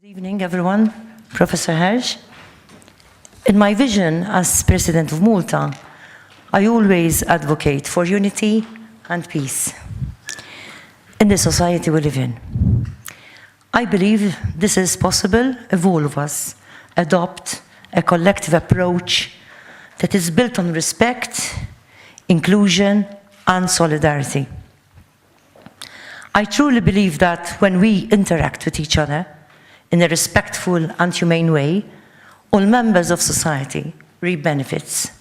Good evening, everyone. Professor Hirsch. In my vision as President of Malta, I always advocate for unity and peace in the society we live in. I believe this is possible if all of us adopt a collective approach that is built on respect, inclusion, and solidarity. I truly believe that when we interact with each other in a respectful and humane way, all members of society reap benefits.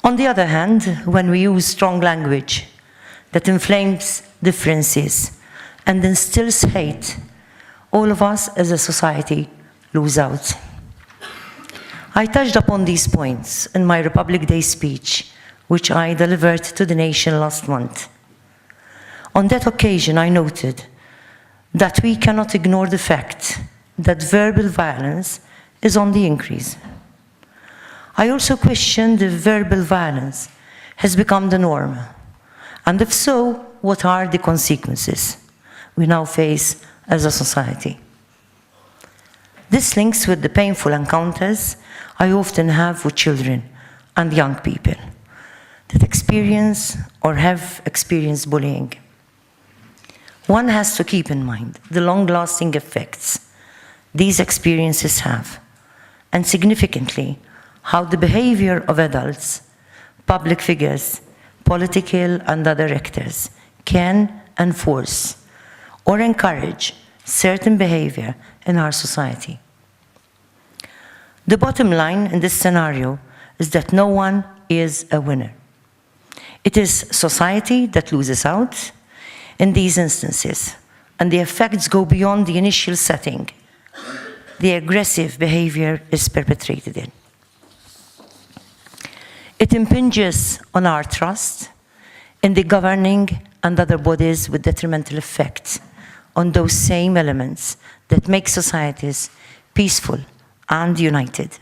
On the other hand, when we use strong language that inflames differences and instills hate, all of us as a society lose out. I touched upon these points in my Republic Day speech, which I delivered to the nation last month. On that occasion, I noted that we cannot ignore the fact that verbal violence is on the increase. I also question if verbal violence has become the norm, and if so, what are the consequences we now face as a society? This links with the painful encounters I often have with children and young people that experience or have experienced bullying. One has to keep in mind the long-lasting effects these experiences have, and significantly, how the behavior of adults, public figures, political and other actors can enforce or encourage certain behavior in our society. The bottom line in this scenario is that no one is a winner. It is society that loses out in these instances, and the effects go beyond the initial setting the aggressive behavior is perpetrated in. It impinges on our trust in the governing and other bodies with detrimental effects on those same elements that make societies peaceful and united.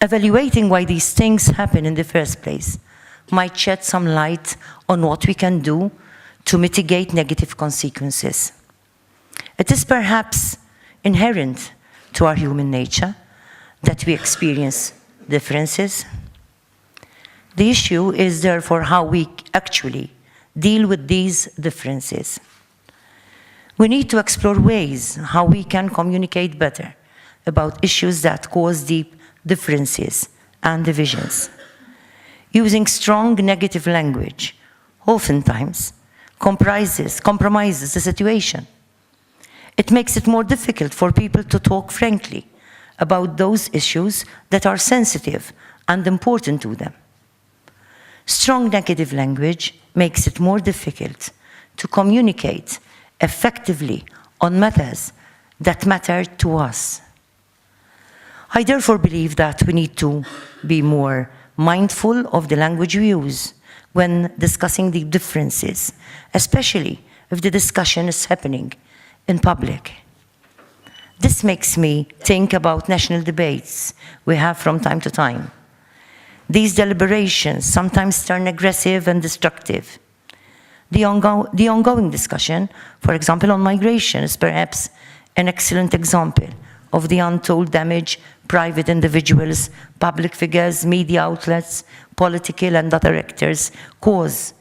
Evaluating why these things happen in the first place might shed some light on what we can do to mitigate negative consequences. It is perhaps inherent to our human nature that we experience differences. The issue is therefore how we actually deal with these differences. We need to explore ways how we can communicate better about issues that cause deep differences and divisions. Using strong negative language oftentimes compromises the situation. It makes it more difficult for people to talk frankly about those issues that are sensitive and important to them. Strong negative language makes it more difficult to communicate effectively on matters that matter to us. I therefore believe that we need to be more mindful of the language we use when discussing the differences, especially if the discussion is happening in public. This makes me think about national debates we have from time to time. These deliberations sometimes turn aggressive and destructive. The ongoing discussion, for example, on migration, is perhaps an excellent example of the untold damage private individuals, public figures, media outlets, political and other actors cause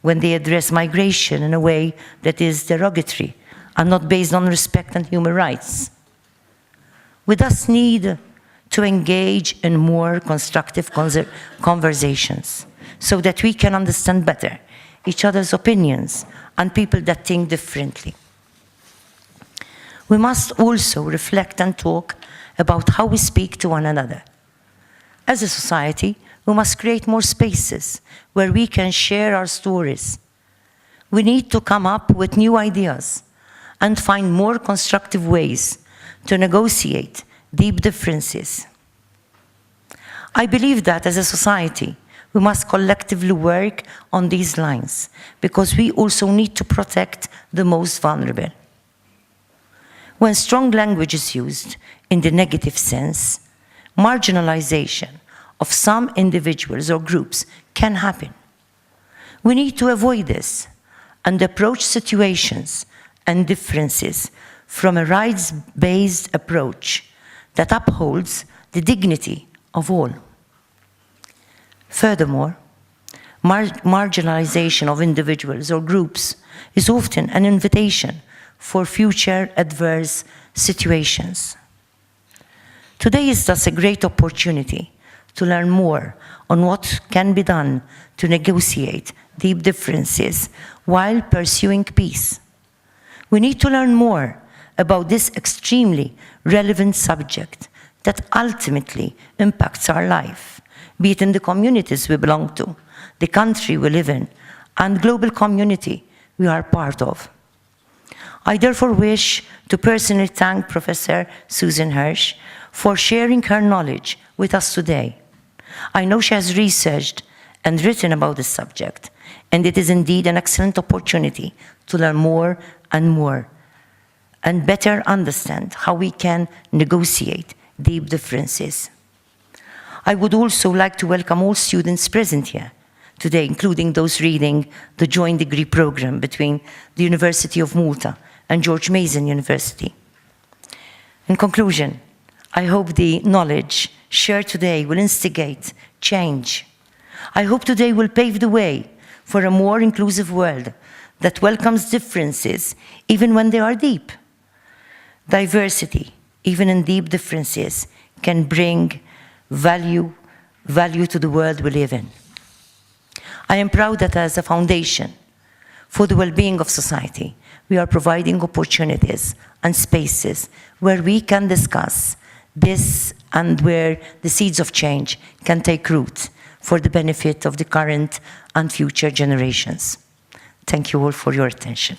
when they address migration in a way that is derogatory and not based on respect and human rights. We thus need to engage in more constructive conversations so that we can understand better each other's opinions and people that think differently. We must also reflect and talk about how we speak to one another. As a society, we must create more spaces where we can share our stories. We need to come up with new ideas and find more constructive ways to negotiate deep differences. I believe that as a society, we must collectively work on these lines because we also need to protect the most vulnerable. When strong language is used in the negative sense, marginalization of some individuals or groups can happen. We need to avoid this and approach situations and differences from a rights-based approach that upholds the dignity of all. Furthermore, marginalization of individuals or groups is often an invitation for future adverse situations. Today is thus a great opportunity to learn more on what can be done to negotiate deep differences while pursuing peace. We need to learn more about this extremely relevant subject that ultimately impacts our life, be it in the communities we belong to, the country we live in, and global community we are part of. I therefore wish to personally thank Professor Susan Hirsch for sharing her knowledge with us today. I know she has researched and written about this subject, and it is indeed an excellent opportunity to learn more and better understand how we can negotiate deep differences. I would also like to welcome all students present here today, including those reading the joint degree program between the University of Malta and George Mason University. In conclusion, I hope the knowledge shared today will instigate change. I hope today will pave the way for a more inclusive world that welcomes differences even when they are deep. Diversity, even in deep differences, can bring value to the world we live in. I am proud that as a foundation for the well-being of society, we are providing opportunities and spaces where we can discuss this and where the seeds of change can take root for the benefit of the current and future generations. Thank you all for your attention.